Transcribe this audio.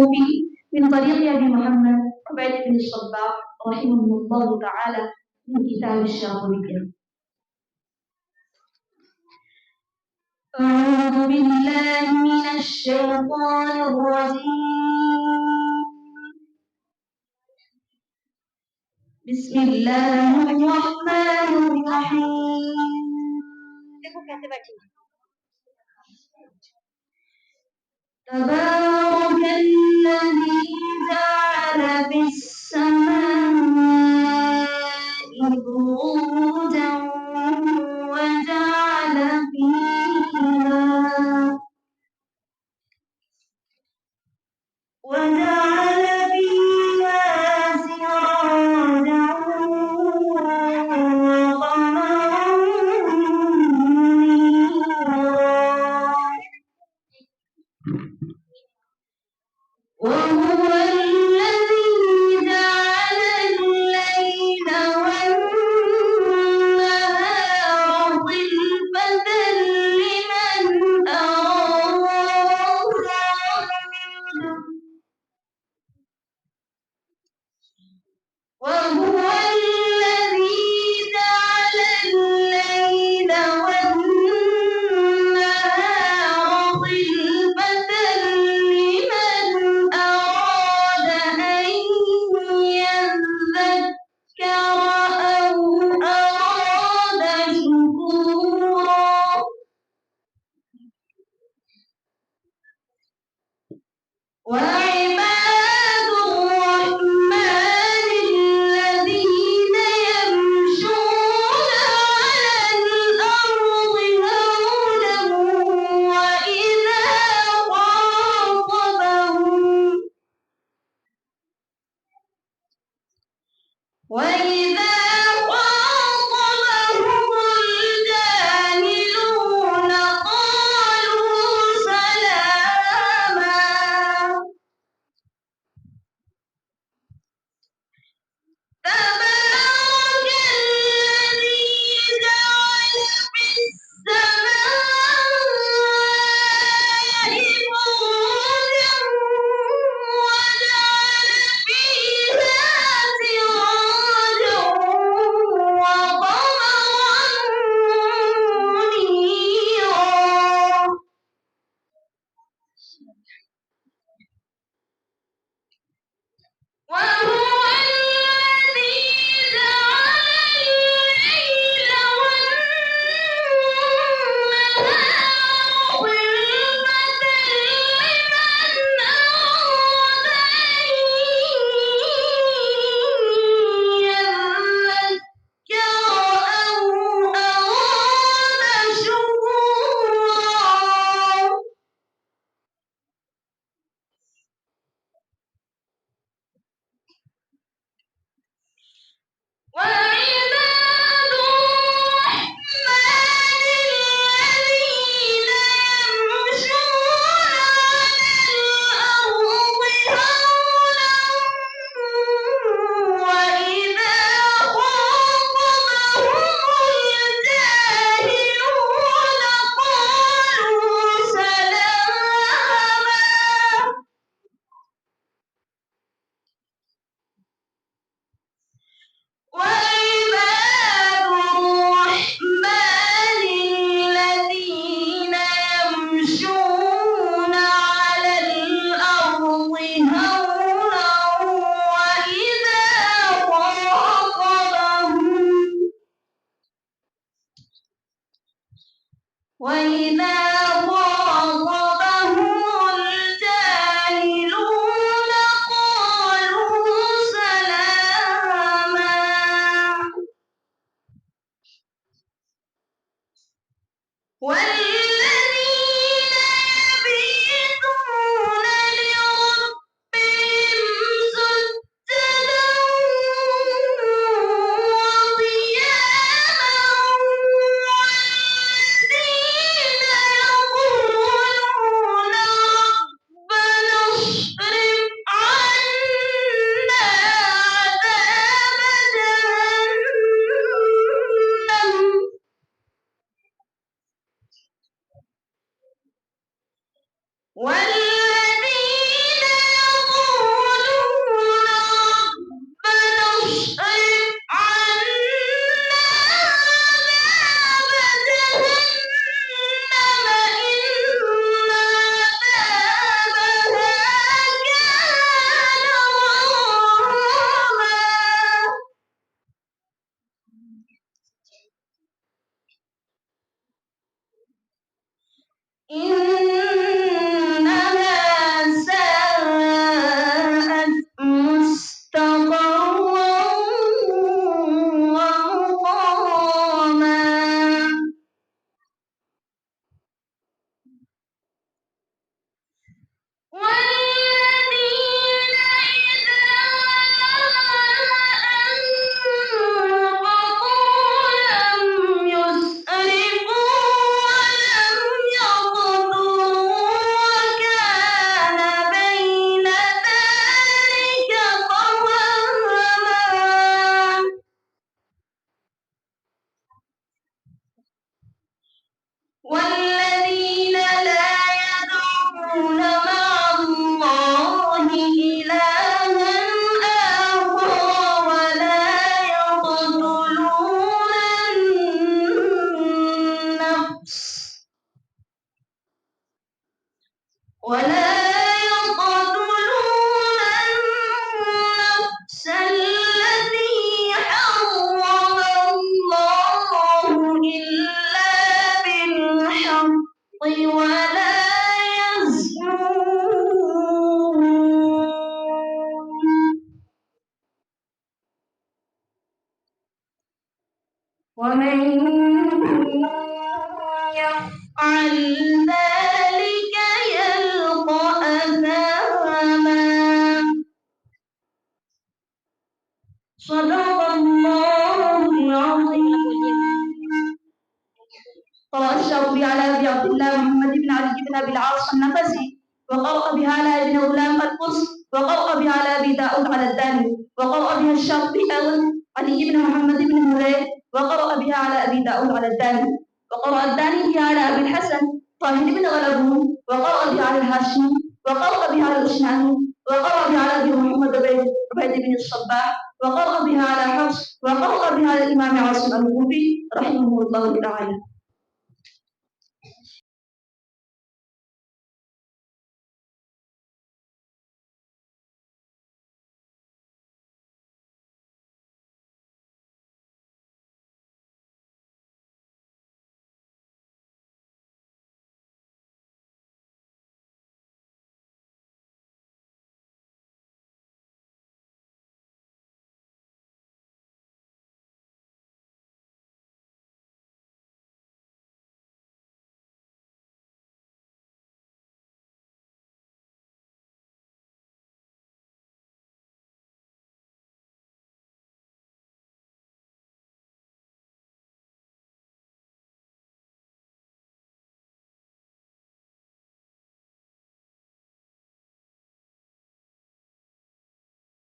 اليعقوبي من طريق أبي محمد عبيد بن الصباح رحمه الله تعالى من كتاب الشاطبية. أعوذ بالله من الشيطان الرجيم. بسم الله الرحمن الرحيم. تبارك الذي جعل في السماء بروجا وجعل فيها سراجا وقمرا منيرا وهو الذي جعل الليل والنهار خلفة لمن أراد وهو الذي جعل الليل والنهار خلفة لمن أراد أن يذكر أو أراد شكورا وعباد الرحمن الذين يمشون على الأرض هونا وإذا خاطبهم الجاهلون قالوا سلاما. بن أبي العاص النفسي، وقرأ بها على ابن غلام القدس، وقرأ بها على أبي داود على الداني، وقرأ بها الشاطبي أيضا علي بن محمد بن هرير، وقرأ بها على أبي داود على الداني، وقرأ الداني بها على أبي الحسن طاهر بن غلبون، وقرأ بها على الهاشمي، وقرأ بها على الأشناني، وقرأ بها على أبي محمد عبيد بن الصباح، وقرأ بها على حفص، وقرأ بها على الإمام عاصم الكوفي رحمه الله تعالى.